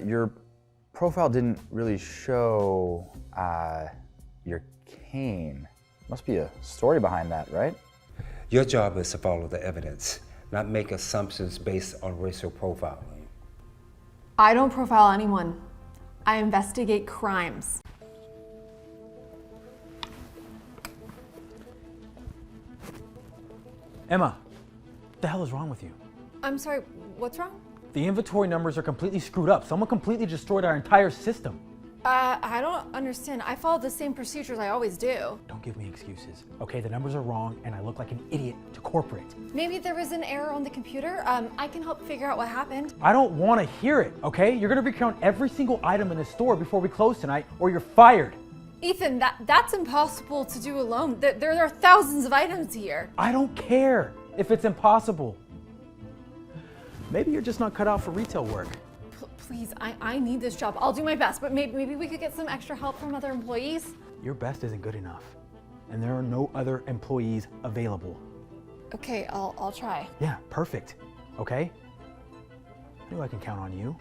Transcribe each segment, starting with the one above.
your profile didn't really show your cane. Must be a story behind that, right? Your job is to follow the evidence, not make assumptions based on racial profiling. I don't profile anyone. I investigate crimes. Emma, what the hell is wrong with you? I'm sorry, what's wrong? The inventory numbers are completely screwed up. Someone completely destroyed our entire system. I don't understand. I follow the same procedures I always do. Don't give me excuses. Okay, the numbers are wrong and I look like an idiot to corporate. Maybe there was an error on the computer. I can help figure out what happened. I don't want to hear it, okay? You're gonna recount every single item in the store before we close tonight or you're fired. Ethan, that's impossible to do alone. There are thousands of items here. I don't care if it's impossible. Maybe you're just not cut out for retail work. Please, I need this job. I'll do my best, but maybe we could get some extra help from other employees. Your best isn't good enough, and there are no other employees available. Okay, I'll try. Yeah, perfect, okay? I know I can count on you.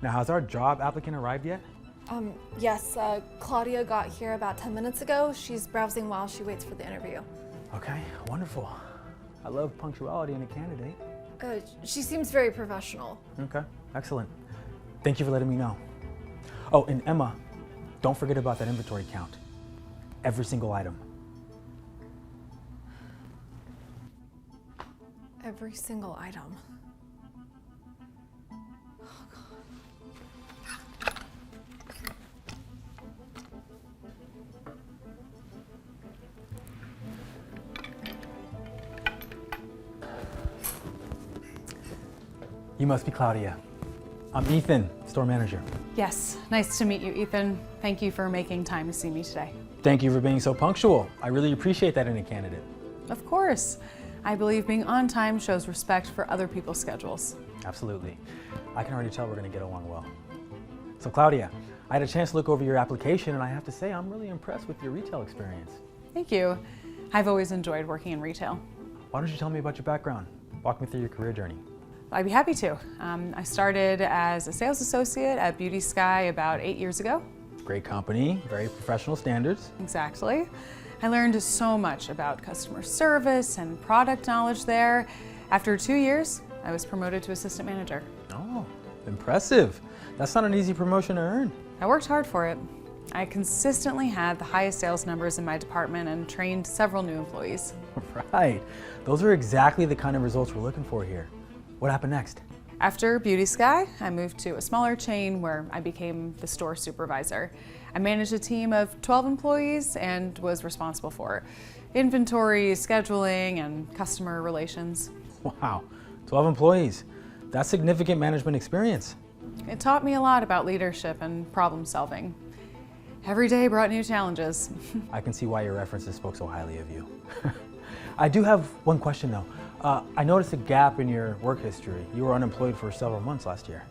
Now, has our job applicant arrived yet? Yes, Claudia got here about 10 minutes ago. She's browsing while she waits for the interview. Okay, wonderful. I love punctuality in a candidate. She seems very professional. Okay, excellent. Thank you for letting me know. Oh, and Emma, don't forget about that inventory count. Every single item. Every single item. You must be Claudia. I'm Ethan, store manager. Yes, nice to meet you, Ethan. Thank you for making time to see me today. Thank you for being so punctual. I really appreciate that in a candidate. Of course. I believe being on time shows respect for other people's schedules. Absolutely. I can already tell we're going to get along well. So Claudia, I had a chance to look over your application and I have to say I'm really impressed with your retail experience. Thank you. I've always enjoyed working in retail. Why don't you tell me about your background? Walk me through your career journey. I'd be happy to. I started as a sales associate at Beauty Sky about 8 years ago. Great company, very professional standards. Exactly. I learned so much about customer service and product knowledge there. After 2 years, I was promoted to assistant manager. Oh, impressive. That's not an easy promotion to earn. I worked hard for it. I consistently had the highest sales numbers in my department and trained several new employees. Right. Those are exactly the kind of results we're looking for here. What happened next? After Beauty Sky, I moved to a smaller chain where I became the store supervisor. I managed a team of 12 employees and was responsible for inventory, scheduling, and customer relations. Wow, 12 employees. That's significant management experience. It taught me a lot about leadership and problem solving. Every day brought new challenges. I can see why your references spoke so highly of you. I do have one question though. I noticed a gap in your work history. You were unemployed for several months last year.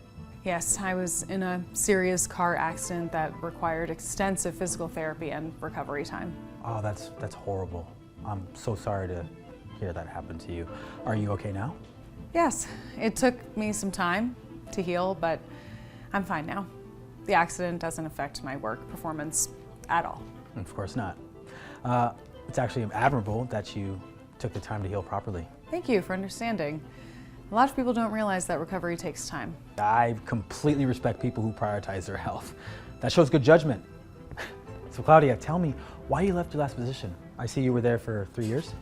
Yes, I was in a serious car accident that required extensive physical therapy and recovery time. Oh, that's horrible. I'm so sorry to hear that happened to you. Are you okay now? Yes, it took me some time to heal, but I'm fine now. The accident doesn't affect my work performance at all. Of course not. It's actually admirable that you took the time to heal properly. Thank you for understanding. A lot of people don't realize that recovery takes time. I completely respect people who prioritize their health. That shows good judgment. So Claudia, tell me why you left your last position. I see you were there for 3 years.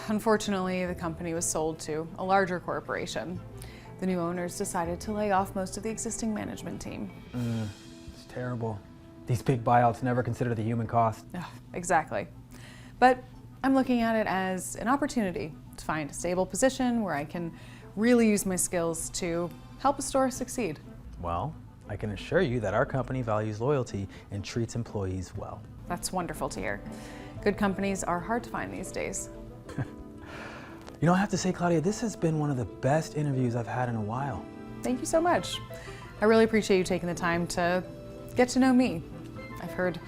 Unfortunately, the company was sold to a larger corporation. The new owners decided to lay off most of the existing management team. It's terrible. These big buyouts never consider the human cost. Exactly. But I'm looking at it as an opportunity to find a stable position where I can really use my skills to help a store succeed. Well, I can assure you that our company values loyalty and treats employees well. That's wonderful to hear. Good companies are hard to find these days. You know, I have to say, Claudia, this has been one of the best interviews I've had in a while. Thank you so much. I really appreciate you taking the time to get to know me. I've heard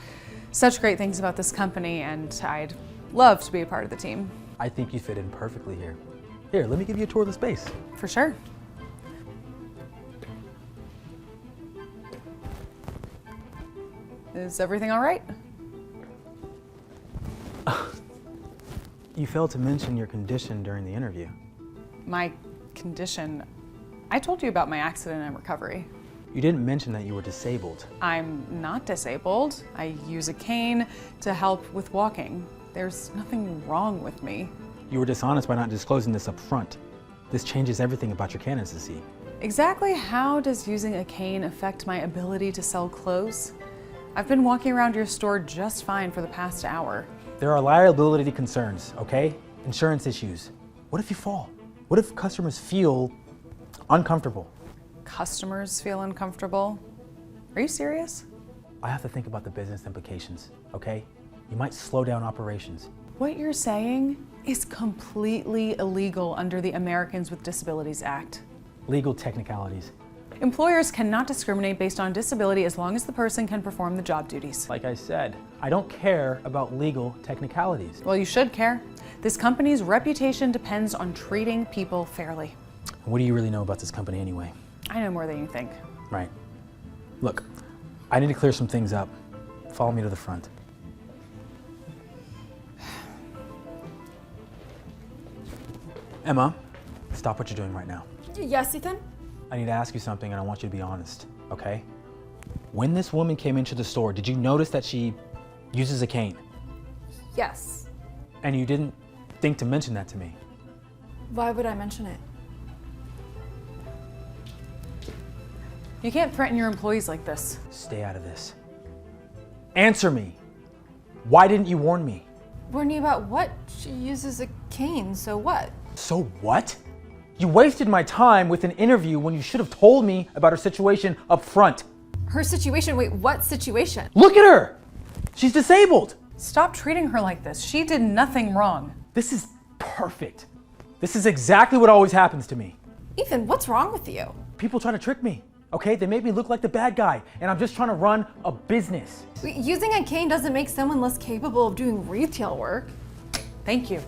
such great things about this company and I'd love to be a part of the team. I think you fit in perfectly here. Here, let me give you a tour of the space. For sure. Is everything all right? You failed to mention your condition during the interview. My condition, I told you about my accident and recovery. You didn't mention that you were disabled. I'm not disabled. I use a cane to help with walking. There's nothing wrong with me. You were dishonest by not disclosing this up front. This changes everything about your candidacy. Exactly how does using a cane affect my ability to sell clothes? I've been walking around your store just fine for the past hour. There are liability concerns, okay? Insurance issues. What if you fall? What if customers feel uncomfortable? Customers feel uncomfortable? Are you serious? I have to think about the business implications, okay? You might slow down operations. What you're saying is completely illegal under the Americans with Disabilities Act. Legal technicalities. Employers cannot discriminate based on disability as long as the person can perform the job duties. Like I said, I don't care about legal technicalities. Well, you should care. This company's reputation depends on treating people fairly. What do you really know about this company anyway? I know more than you think. Right. Look, I need to clear some things up. Follow me to the front. Emma, stop what you're doing right now. Yes, Ethan? I need to ask you something and I want you to be honest, okay? When this woman came into the store, did you notice that she uses a cane? Yes. And you didn't think to mention that to me? Why would I mention it? You can't threaten your employees like this. Stay out of this. Answer me. Why didn't you warn me? Warn you about what? She uses a cane, so what? So what? You wasted my time with an interview when you should have told me about her situation up front. Her situation? Wait, what situation? Look at her! She's disabled! Stop treating her like this. She did nothing wrong. This is perfect. This is exactly what always happens to me. Ethan, what's wrong with you? People try to trick me, okay? They make me look like the bad guy, and I'm just trying to run a business. Using a cane doesn't make someone less capable of doing retail work. Thank you.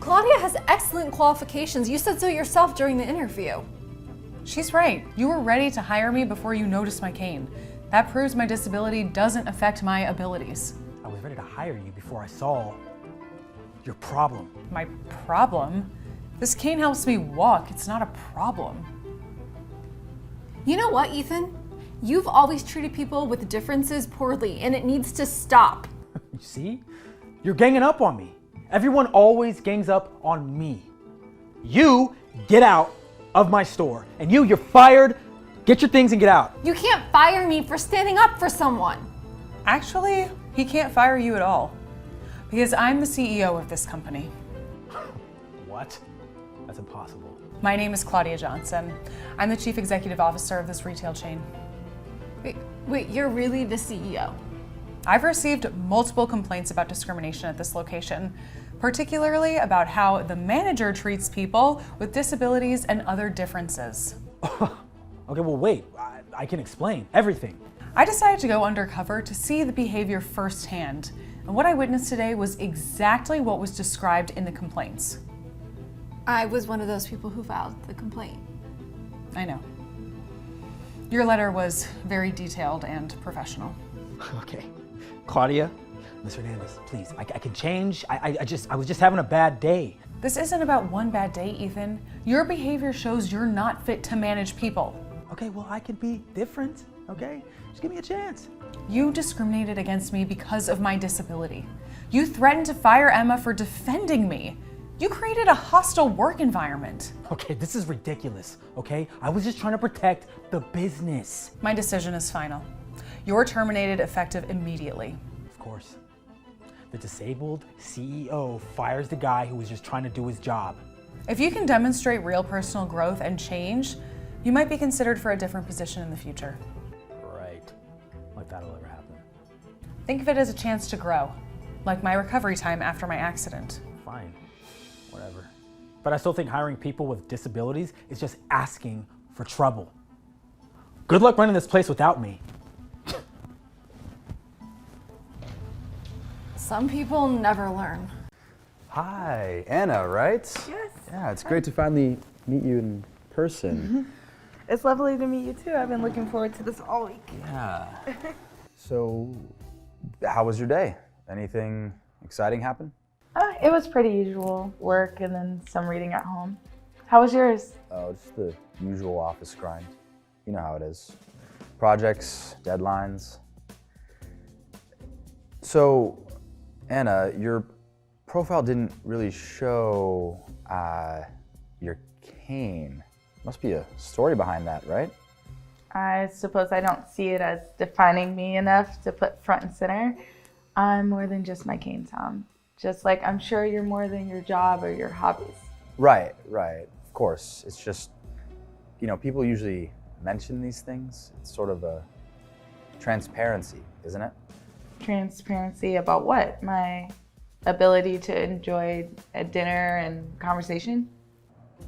Claudia has excellent qualifications. You said so yourself during the interview. She's right. You were ready to hire me before you noticed my cane. That proves my disability doesn't affect my abilities. I was ready to hire you before I saw your problem. My problem? This cane helps me walk. It's not a problem. You know what, Ethan? You've always treated people with differences poorly, and it needs to stop. You see? You're ganging up on me. Everyone always gangs up on me. You get out of my store, and you're fired. Get your things and get out. You can't fire me for standing up for someone. Actually, he can't fire you at all because I'm the CEO of this company. What? That's impossible. My name is Claudia Johnson. I'm the Chief Executive Officer of this retail chain. Wait, you're really the CEO? I've received multiple complaints about discrimination at this location, particularly about how the manager treats people with disabilities and other differences. Okay, well, wait. I can explain everything. I decided to go undercover to see the behavior firsthand, and what I witnessed today was exactly what was described in the complaints. I was one of those people who filed the complaint. I know. Your letter was very detailed and professional. Okay. Claudia, Ms. Hernandez, please, I can change. I was just having a bad day. This isn't about one bad day, Ethan. Your behavior shows you're not fit to manage people. Okay, well, I can be different, okay? Just give me a chance. You discriminated against me because of my disability. You threatened to fire Emma for defending me. You created a hostile work environment. Okay, this is ridiculous, okay? I was just trying to protect the business. My decision is final. You're terminated effective immediately. Of course. The disabled CEO fires the guy who was just trying to do his job. If you can demonstrate real personal growth and change, you might be considered for a different position in the future. Right. Like that'll ever happen. Think of it as a chance to grow, like my recovery time after my accident. Fine. Whatever. But I still think hiring people with disabilities is just asking for trouble. Good luck running this place without me. Some people never learn. Hi, Anna, right? Yes. Yeah, it's great to finally meet you in person. It's lovely to meet you too. I've been looking forward to this all week. Yeah. So, how was your day? Anything exciting happen? It was pretty usual. Work and then some reading at home. How was yours? Oh, just the usual office grind. You know how it is. Projects, deadlines. So, Anna, your profile didn't really show your cane. Must be a story behind that, right? I suppose I don't see it as defining me enough to put front and center. I'm more than just my cane, Tom. Just like I'm sure you're more than your job or your hobbies. Right. Of course. It's just, people usually mention these things. It's sort of a transparency, isn't it? Transparency about what? My ability to enjoy a dinner and conversation?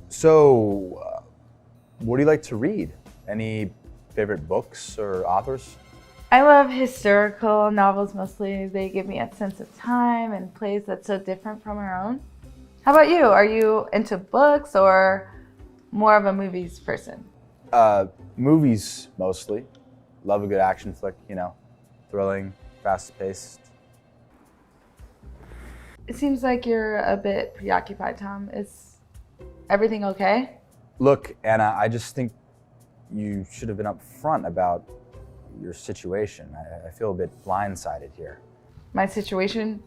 So, what do you like to read? Any favorite books or authors? I love historical novels mostly. They give me a sense of time and place that's so different from our own. How about you? Are you into books or more of a movies person? Movies mostly. Love a good action flick, thrilling, fast-paced. It seems like you're a bit preoccupied, Tom. Is everything okay? Look, Anna, I just think you should have been upfront about your situation. I feel a bit blindsided here. My situation?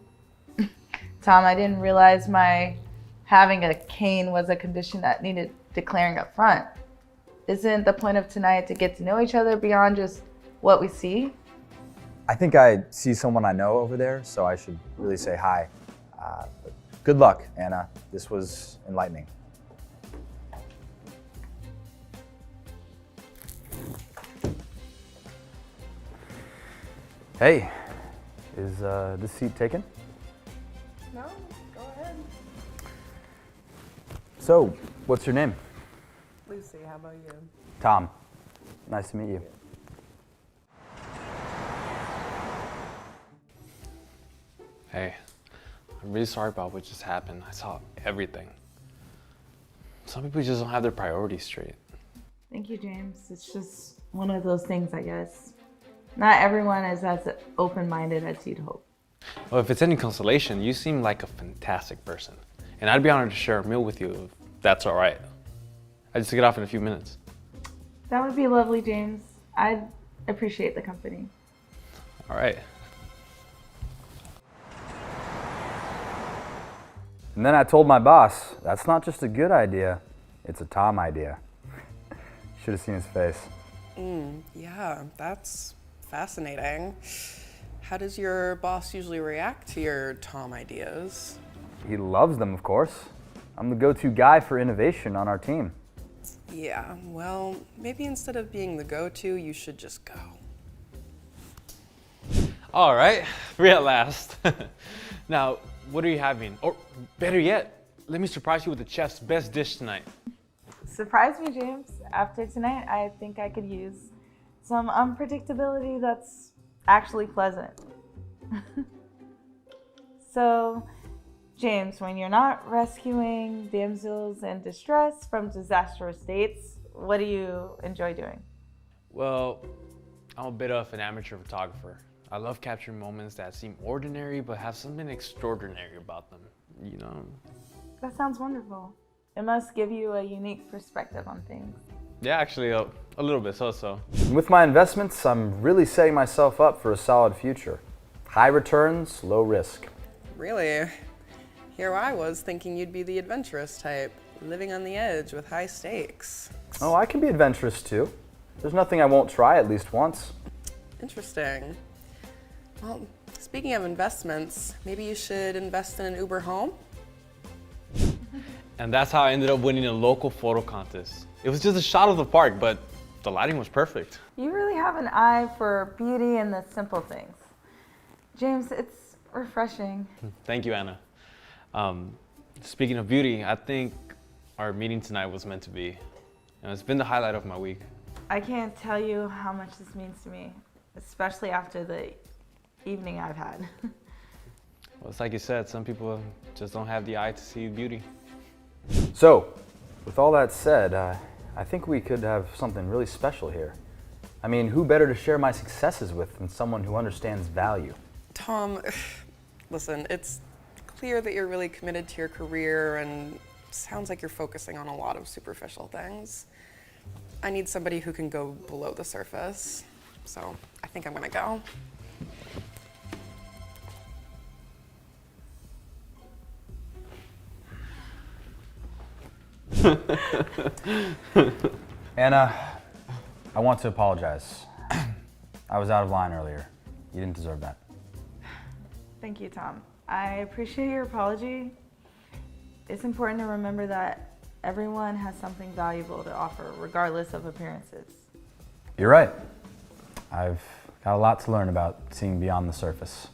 Tom, I didn't realize my having a cane was a condition that needed declaring up front. Isn't the point of tonight to get to know each other beyond just what we see? I think I see someone I know over there, so I should really say hi. But good luck, Anna. This was enlightening. Hey, is this seat taken? No, go ahead. So, what's your name? Lucy, how about you? Tom. Nice to meet you. Hey, I'm really sorry about what just happened. I saw everything. Some people just don't have their priorities straight. Thank you, James. It's just one of those things, I guess. Not everyone is as open-minded as you'd hope. Well, if it's any consolation, you seem like a fantastic person. And I'd be honored to share a meal with you if that's all right. I just get off in a few minutes. That would be lovely, James. I'd appreciate the company. All right. And then I told my boss, that's not just a good idea, it's a Tom idea. Should have seen his face. Yeah, that's fascinating. How does your boss usually react to your Tom ideas? He loves them, of course. I'm the go-to guy for innovation on our team. Yeah, well, maybe instead of being the go-to, you should just go. All right, free at last. Now, what are you having? Or better yet, let me surprise you with the chef's best dish tonight. Surprise me, James. After tonight, I think I could use some unpredictability that's actually pleasant. So, James, when you're not rescuing damsels in distress from disastrous states, what do you enjoy doing? Well, I'm a bit of an amateur photographer. I love capturing moments that seem ordinary but have something extraordinary about them, That sounds wonderful. It must give you a unique perspective on things. Yeah, actually, a little bit, so. With my investments, I'm really setting myself up for a solid future. High returns, low risk. Really? Here I was thinking you'd be the adventurous type, living on the edge with high stakes. Oh, I can be adventurous too. There's nothing I won't try at least once. Interesting. Well, speaking of investments, maybe you should invest in an Uber home? And that's how I ended up winning a local photo contest. It was just a shot of the park, but the lighting was perfect. You really have an eye for beauty and the simple things. James, it's refreshing. Thank you, Anna. Speaking of beauty, I think our meeting tonight was meant to be. And it's been the highlight of my week. I can't tell you how much this means to me, especially after the evening I've had. Well, it's like you said, some people just don't have the eye to see beauty. So, with all that said, I think we could have something really special here. I mean, who better to share my successes with than someone who understands value? Tom, listen, it's clear that you're really committed to your career and sounds like you're focusing on a lot of superficial things. I need somebody who can go below the surface. So I think I'm gonna go. Anna, I want to apologize. I was out of line earlier. You didn't deserve that. Thank you, Tom. I appreciate your apology. It's important to remember that everyone has something valuable to offer, regardless of appearances. You're right. I've got a lot to learn about seeing beyond the surface.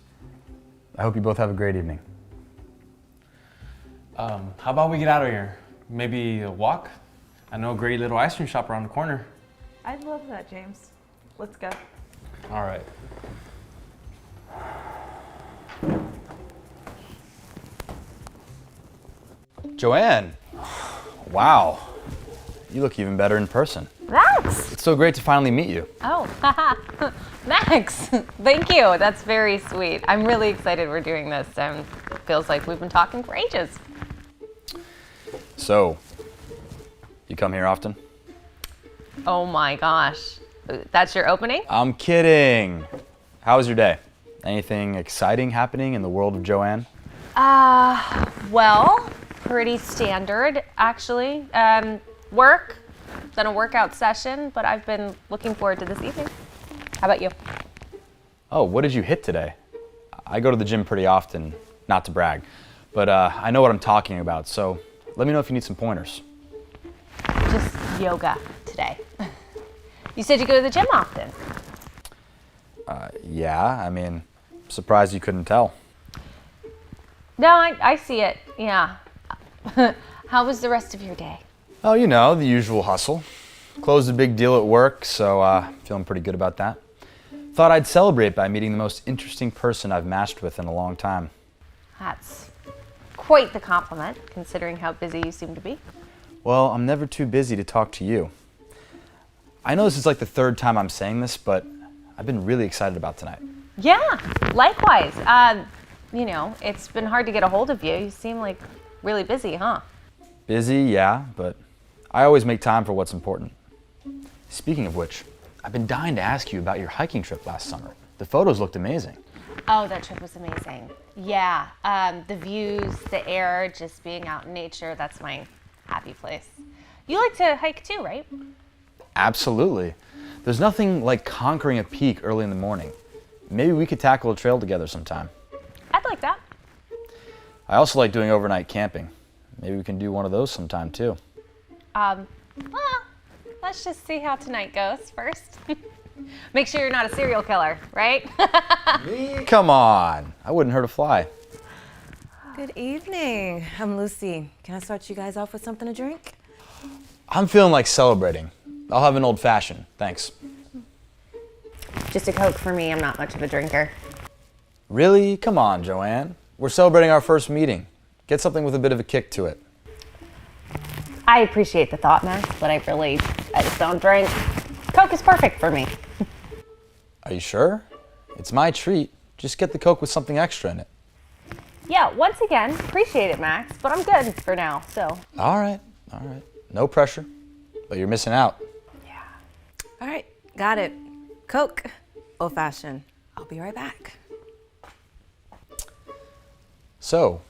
I hope you both have a great evening. How about we get out of here? Maybe a walk? I know a great little ice cream shop around the corner. I'd love that, James. Let's go. All right. Joanne, wow, you look even better in person. Max! It's so great to finally meet you. Oh, haha. Max, thank you. That's very sweet. I'm really excited we're doing this, and it feels like we've been talking for ages. So, you come here often? Oh my gosh. That's your opening? I'm kidding. How was your day? Anything exciting happening in the world of Joanne? Well, pretty standard, actually. Work, done a workout session, but I've been looking forward to this evening. How about you? Oh, what did you hit today? I go to the gym pretty often, not to brag, but I know what I'm talking about, so let me know if you need some pointers. Just yoga today. You said you go to the gym often. Yeah, I mean, surprised you couldn't tell. No, I see it, yeah. How was the rest of your day? Oh, you know, the usual hustle. Closed a big deal at work, so feeling pretty good about that. Thought I'd celebrate by meeting the most interesting person I've matched with in a long time. That's quite the compliment, considering how busy you seem to be. Well, I'm never too busy to talk to you. I know this is like the third time I'm saying this, but I've been really excited about tonight. Yeah, likewise. You know, it's been hard to get a hold of you. You seem like really busy, huh? Busy, yeah, but I always make time for what's important. Speaking of which, I've been dying to ask you about your hiking trip last summer. The photos looked amazing. Oh, that trip was amazing. Yeah, the views, the air, just being out in nature, that's my happy place. You like to hike too, right? Absolutely. There's nothing like conquering a peak early in the morning. Maybe we could tackle a trail together sometime. I'd like that. I also like doing overnight camping. Maybe we can do one of those sometime too. Well, let's just see how tonight goes first. Make sure you're not a serial killer, right? Come on, I wouldn't hurt a fly. Good evening. I'm Lucy. Can I start you guys off with something to drink? I'm feeling like celebrating. I'll have an old fashioned, thanks. Just a Coke for me. I'm not much of a drinker. Really? Come on, Joanne. We're celebrating our first meeting. Get something with a bit of a kick to it. I appreciate the thought, Max, but I just don't drink. Coke is perfect for me. Are you sure? It's my treat. Just get the Coke with something extra in it. Yeah, once again, appreciate it, Max, but I'm good for now, so. All right. No pressure, but you're missing out. All right, got it. Coke, old fashioned. I'll be right back. So,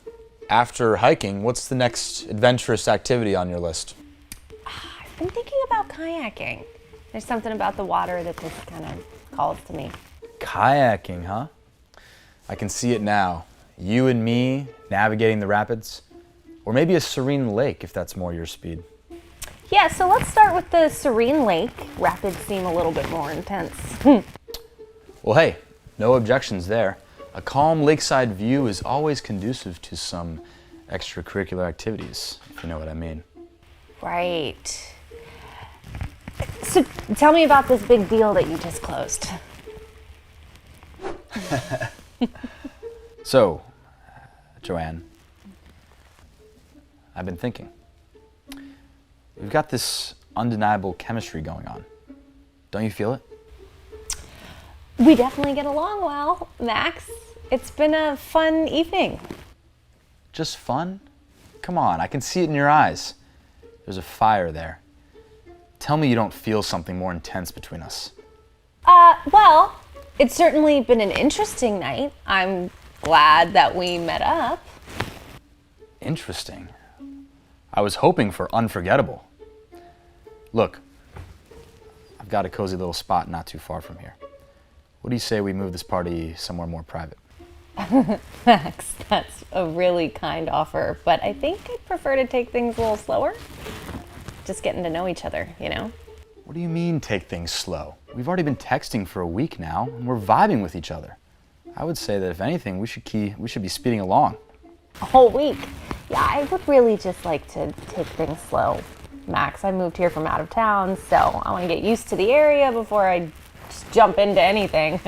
after hiking, what's the next adventurous activity on your list? I've been thinking about kayaking. There's something about the water that just kind of calls to me. Kayaking, huh? I can see it now. You and me navigating the rapids. Or maybe a serene lake if that's more your speed. Yeah, so let's start with the serene lake. Rapids seem a little bit more intense. Well, hey, no objections there. A calm lakeside view is always conducive to some extracurricular activities, if you know what I mean. Right. So tell me about this big deal that you just closed. So, Joanne, I've been thinking. We've got this undeniable chemistry going on. Don't you feel it? We definitely get along well, Max. It's been a fun evening. Just fun? Come on, I can see it in your eyes. There's a fire there. Tell me you don't feel something more intense between us. Well, it's certainly been an interesting night. I'm glad that we met up. Interesting. I was hoping for unforgettable. Look, I've got a cozy little spot not too far from here. What do you say we move this party somewhere more private? Max, that's a really kind offer, but I think I'd prefer to take things a little slower. Just getting to know each other, you know? What do you mean take things slow? We've already been texting for a week now, and we're vibing with each other. I would say that if anything, we should be speeding along. A whole week. Yeah, I would really just like to take things slow. Max, I moved here from out of town, so I want to get used to the area before I just jump into anything.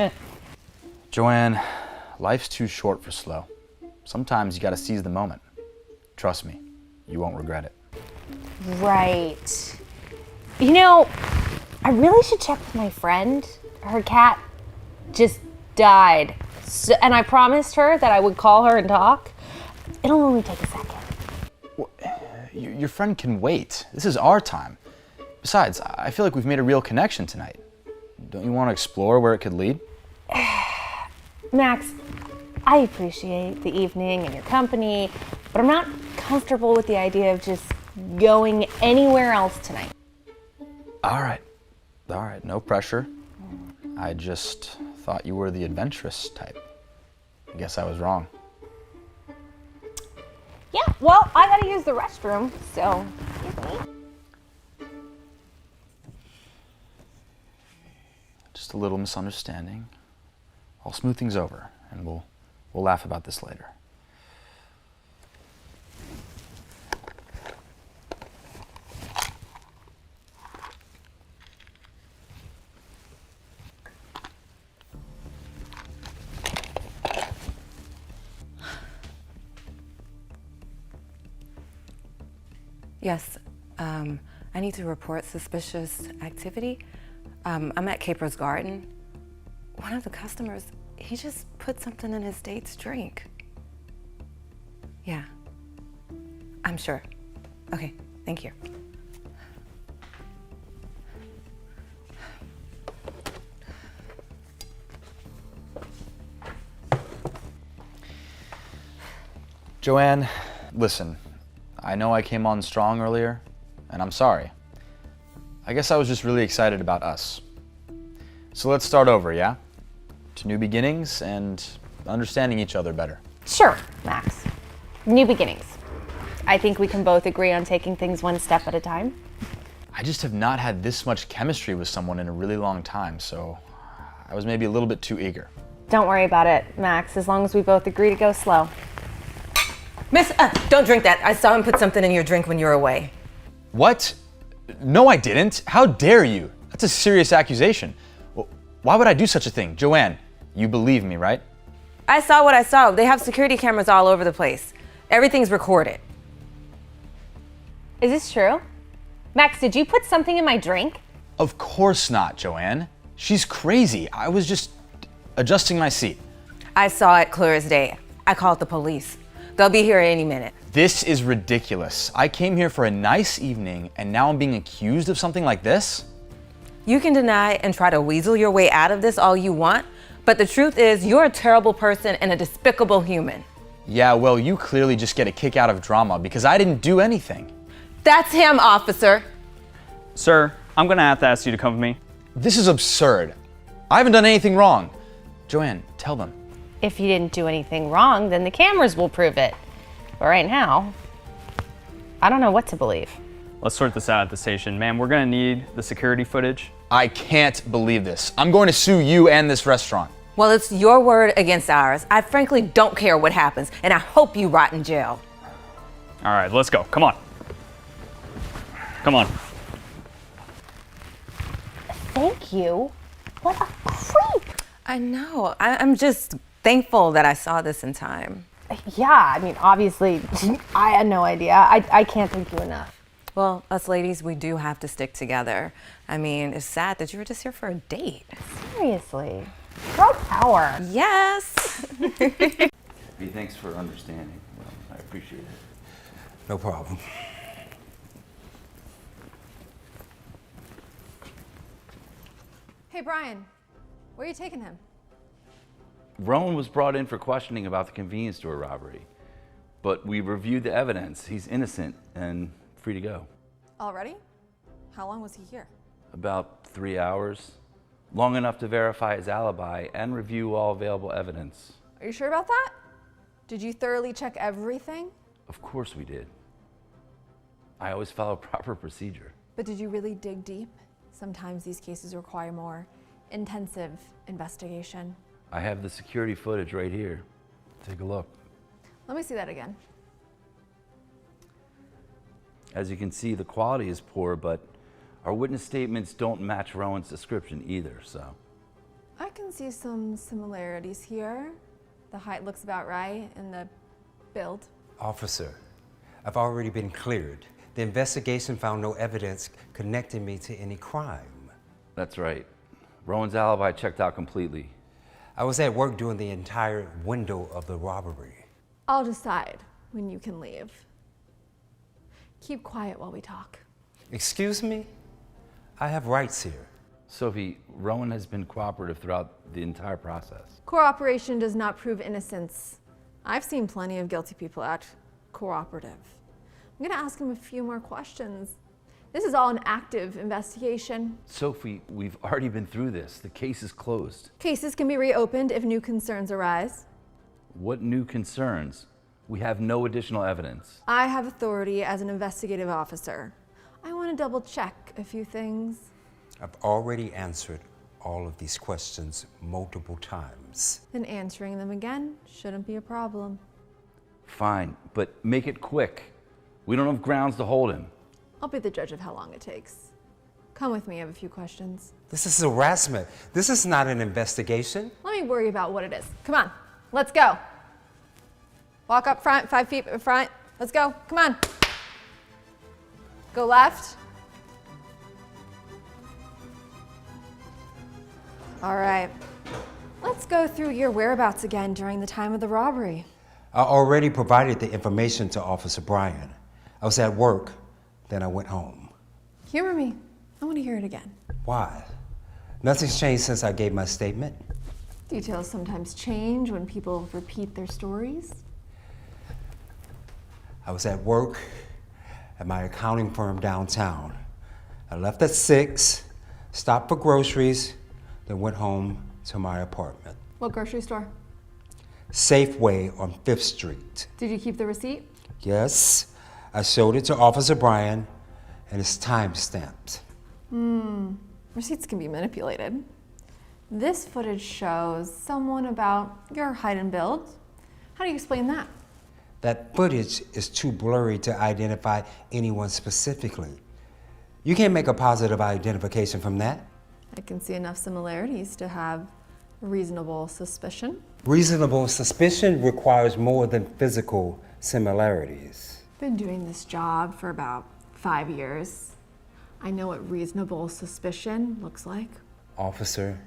Joanne, life's too short for slow. Sometimes you gotta seize the moment. Trust me, you won't regret it. Right. You know, I really should check with my friend. Her cat just died. So, and I promised her that I would call her and talk. It'll only take a second. Your friend can wait. This is our time. Besides, I feel like we've made a real connection tonight. Don't you want to explore where it could lead? Max, I appreciate the evening and your company, but I'm not comfortable with the idea of just going anywhere else tonight. All right, no pressure. I just thought you were the adventurous type. I guess I was wrong. Yeah, well, I gotta use the restroom, so excuse me. Just a little misunderstanding. I'll smooth things over, and we'll laugh about this later. Yes, I need to report suspicious activity. I'm at Caper's Garden. One of the customers, he just put something in his date's drink. Yeah, I'm sure. Okay, thank you. Joanne, listen, I know I came on strong earlier, and I'm sorry. I guess I was just really excited about us. So let's start over, yeah? To new beginnings and understanding each other better. Sure, Max. New beginnings. I think we can both agree on taking things one step at a time. I just have not had this much chemistry with someone in a really long time, so I was maybe a little bit too eager. Don't worry about it, Max, as long as we both agree to go slow. Miss, don't drink that. I saw him put something in your drink when you were away. What? No, I didn't. How dare you? That's a serious accusation. Well, why would I do such a thing? Joanne, you believe me, right? I saw what I saw. They have security cameras all over the place. Everything's recorded. Is this true? Max, did you put something in my drink? Of course not, Joanne. She's crazy. I was just adjusting my seat. I saw it clear as day. I called the police. They'll be here any minute. This is ridiculous. I came here for a nice evening and now I'm being accused of something like this? You can deny and try to weasel your way out of this all you want, but the truth is you're a terrible person and a despicable human. Yeah, well, you clearly just get a kick out of drama because I didn't do anything. That's him, officer. Sir, I'm gonna have to ask you to come with me. This is absurd. I haven't done anything wrong. Joanne, tell them. If you didn't do anything wrong, then the cameras will prove it. But right now, I don't know what to believe. Let's sort this out at the station. Ma'am, we're gonna need the security footage. I can't believe this. I'm going to sue you and this restaurant. Well, it's your word against ours. I frankly don't care what happens, and I hope you rot in jail. All right, let's go. Come on. Come on. Thank you. What a creep. I know. I'm just thankful that I saw this in time. Yeah, I mean, obviously, I had no idea. I can't thank you enough. Well, us ladies, we do have to stick together. I mean, it's sad that you were just here for a date. Seriously. Girl power. Yes! Hey, thanks for understanding. I appreciate it. No problem. Hey, Brian, where are you taking him? Rowan was brought in for questioning about the convenience store robbery, but we reviewed the evidence. He's innocent and free to go. Already? How long was he here? About 3 hours, long enough to verify his alibi and review all available evidence. Are you sure about that? Did you thoroughly check everything? Of course we did. I always follow proper procedure. But did you really dig deep? Sometimes these cases require more intensive investigation. I have the security footage right here. Take a look. Let me see that again. As you can see, the quality is poor, but our witness statements don't match Rowan's description either, so. I can see some similarities here. The height looks about right, and the build. Officer, I've already been cleared. The investigation found no evidence connecting me to any crime. That's right. Rowan's alibi checked out completely. I was at work during the entire window of the robbery. I'll decide when you can leave. Keep quiet while we talk. Excuse me? I have rights here. Sophie, Rowan has been cooperative throughout the entire process. Cooperation does not prove innocence. I've seen plenty of guilty people act cooperative. I'm gonna ask him a few more questions. This is all an active investigation. Sophie, we've already been through this. The case is closed. Cases can be reopened if new concerns arise. What new concerns? We have no additional evidence. I have authority as an investigative officer. I want to double check a few things. I've already answered all of these questions multiple times. Then answering them again shouldn't be a problem. Fine, but make it quick. We don't have grounds to hold him. I'll be the judge of how long it takes. Come with me, I have a few questions. This is harassment. This is not an investigation. Let me worry about what it is. Come on, let's go. Walk up front, 5 feet in front. Let's go, come on. Go left. All right, let's go through your whereabouts again during the time of the robbery. I already provided the information to Officer Brian. I was at work, then I went home. Humor me, I want to hear it again. Why? Nothing's changed since I gave my statement. Details sometimes change when people repeat their stories. I was at work at my accounting firm downtown. I left at 6, stopped for groceries, then went home to my apartment. What grocery store? Safeway on 5th Street. Did you keep the receipt? Yes, I showed it to Officer Brian, and it's time-stamped. Receipts can be manipulated. This footage shows someone about your height and build. How do you explain that? That footage is too blurry to identify anyone specifically. You can't make a positive identification from that. I can see enough similarities to have reasonable suspicion. Reasonable suspicion requires more than physical similarities. Been doing this job for about 5 years. I know what reasonable suspicion looks like. Officer,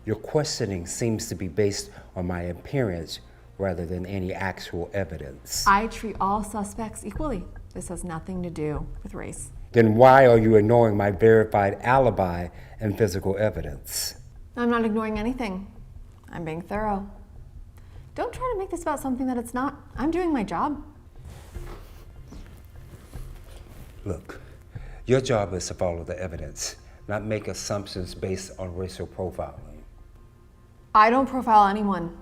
your questioning seems to be based on my appearance rather than any actual evidence. I treat all suspects equally. This has nothing to do with race. Then why are you ignoring my verified alibi and physical evidence? I'm not ignoring anything. I'm being thorough. Don't try to make this about something that it's not. I'm doing my job. Look, your job is to follow the evidence, not make assumptions based on racial profiling. I don't profile anyone.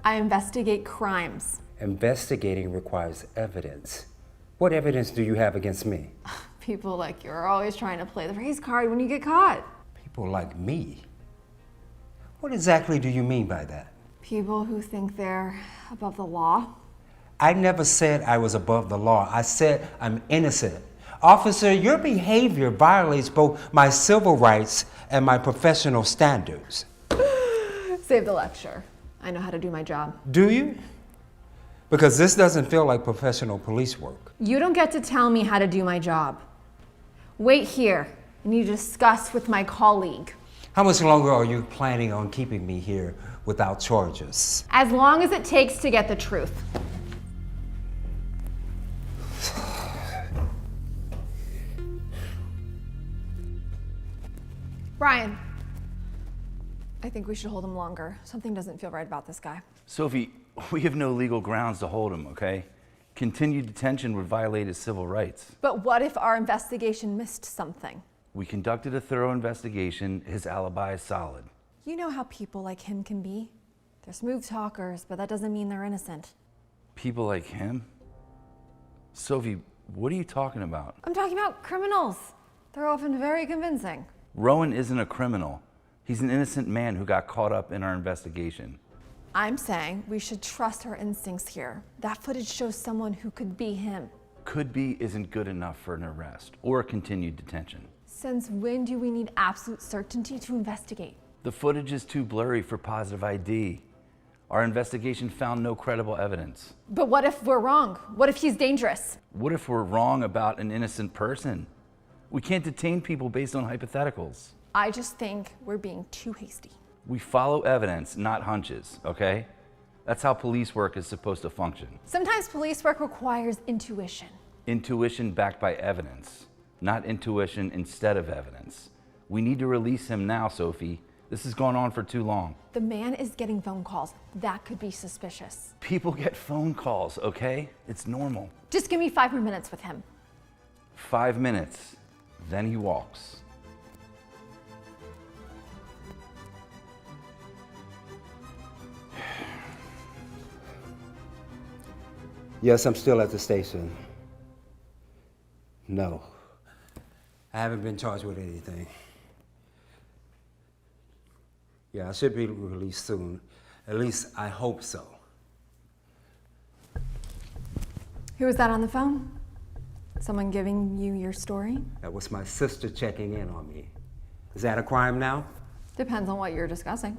I investigate crimes. Investigating requires evidence. What evidence do you have against me? People like you are always trying to play the race card when you get caught. People like me? What exactly do you mean by that? People who think they're above the law. I never said I was above the law. I said I'm innocent. Officer, your behavior violates both my civil rights and my professional standards. Save the lecture. I know how to do my job. Do you? Because this doesn't feel like professional police work. You don't get to tell me how to do my job. Wait here. I need to discuss with my colleague. How much longer are you planning on keeping me here without charges? As long as it takes to get the truth. Brian, I think we should hold him longer. Something doesn't feel right about this guy. Sophie, we have no legal grounds to hold him, okay? Continued detention would violate his civil rights. But what if our investigation missed something? We conducted a thorough investigation. His alibi is solid. You know how people like him can be. They're smooth talkers, but that doesn't mean they're innocent. People like him? Sophie, what are you talking about? I'm talking about criminals. They're often very convincing. Rowan isn't a criminal. He's an innocent man who got caught up in our investigation. I'm saying we should trust our instincts here. That footage shows someone who could be him. Could be isn't good enough for an arrest or a continued detention. Since when do we need absolute certainty to investigate? The footage is too blurry for positive ID. Our investigation found no credible evidence. But what if we're wrong? What if he's dangerous? What if we're wrong about an innocent person? We can't detain people based on hypotheticals. I just think we're being too hasty. We follow evidence, not hunches, okay? That's how police work is supposed to function. Sometimes police work requires intuition. Intuition backed by evidence, not intuition instead of evidence. We need to release him now, Sophie. This has gone on for too long. The man is getting phone calls. That could be suspicious. People get phone calls, okay? It's normal. Just give me 5 more minutes with him. 5 minutes, then he walks. Yes, I'm still at the station. No, I haven't been charged with anything. Yeah, I should be released soon. At least I hope so. Who was that on the phone? Someone giving you your story? That was my sister checking in on me. Is that a crime now? Depends on what you're discussing.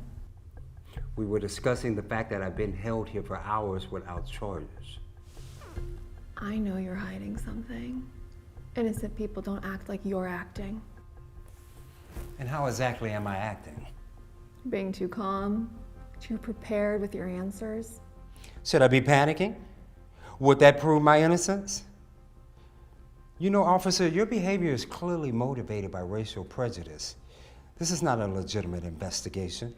We were discussing the fact that I've been held here for hours without charges. I know you're hiding something. Innocent people don't act like you're acting. And how exactly am I acting? Being too calm, too prepared with your answers. Should I be panicking? Would that prove my innocence? You know, officer, your behavior is clearly motivated by racial prejudice. This is not a legitimate investigation.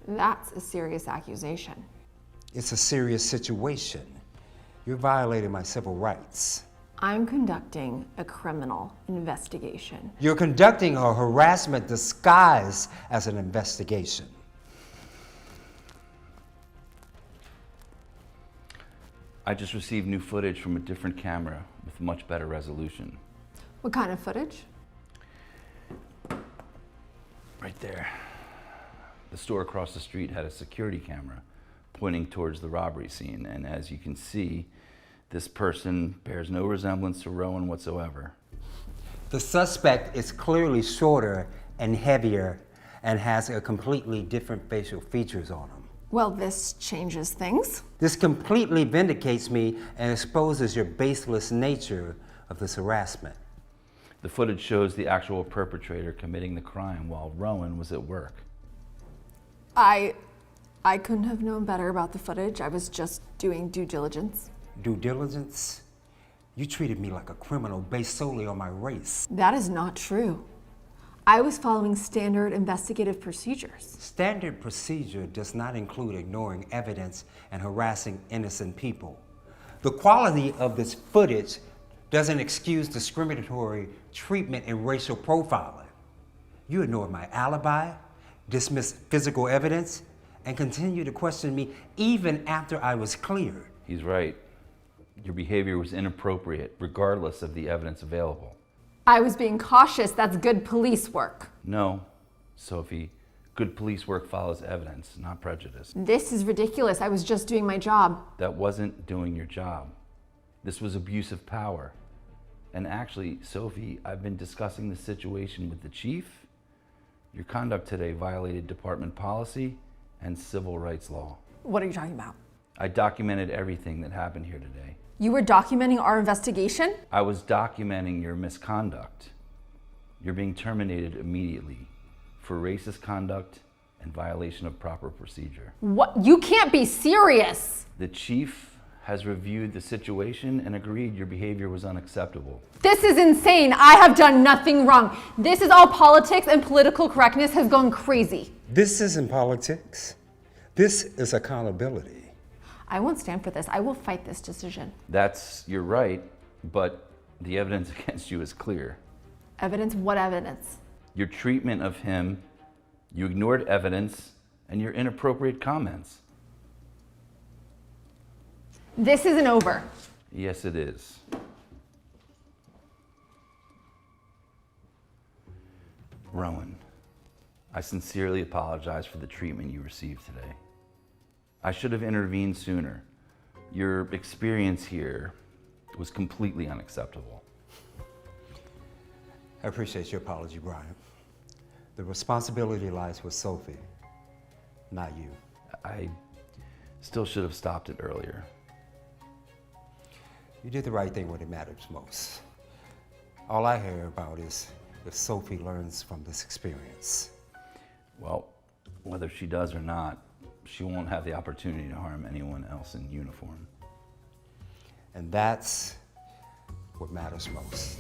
That's a serious accusation. It's a serious situation. You're violating my civil rights. I'm conducting a criminal investigation. You're conducting a harassment disguised as an investigation. I just received new footage from a different camera with much better resolution. What kind of footage? Right there. The store across the street had a security camera pointing towards the robbery scene, and as you can see, this person bears no resemblance to Rowan whatsoever. The suspect is clearly shorter and heavier and has a completely different facial features on him. Well, this changes things. This completely vindicates me and exposes your baseless nature of this harassment. The footage shows the actual perpetrator committing the crime while Rowan was at work. I couldn't have known better about the footage. I was just doing due diligence. Due diligence? You treated me like a criminal based solely on my race. That is not true. I was following standard investigative procedures. Standard procedure does not include ignoring evidence and harassing innocent people. The quality of this footage doesn't excuse discriminatory treatment and racial profiling. You ignored my alibi, dismissed physical evidence, and continue to question me even after I was cleared. He's right. Your behavior was inappropriate, regardless of the evidence available. I was being cautious. That's good police work. No, Sophie. Good police work follows evidence, not prejudice. This is ridiculous. I was just doing my job. That wasn't doing your job. This was abuse of power. And actually, Sophie, I've been discussing the situation with the chief. Your conduct today violated department policy and civil rights law. What are you talking about? I documented everything that happened here today. You were documenting our investigation? I was documenting your misconduct. You're being terminated immediately for racist conduct and violation of proper procedure. What? You can't be serious. The chief has reviewed the situation and agreed your behavior was unacceptable. This is insane. I have done nothing wrong. This is all politics, and political correctness has gone crazy. This isn't politics. This is accountability. I won't stand for this. I will fight this decision. You're right, but the evidence against you is clear. Evidence? What evidence? Your treatment of him, you ignored evidence, and your inappropriate comments. This isn't over. Yes, it is. Rowan, I sincerely apologize for the treatment you received today. I should have intervened sooner. Your experience here was completely unacceptable. I appreciate your apology, Brian. The responsibility lies with Sophie, not you. I still should have stopped it earlier. You did the right thing when it matters most. All I hear about is if Sophie learns from this experience. Well, whether she does or not, she won't have the opportunity to harm anyone else in uniform. And that's what matters most.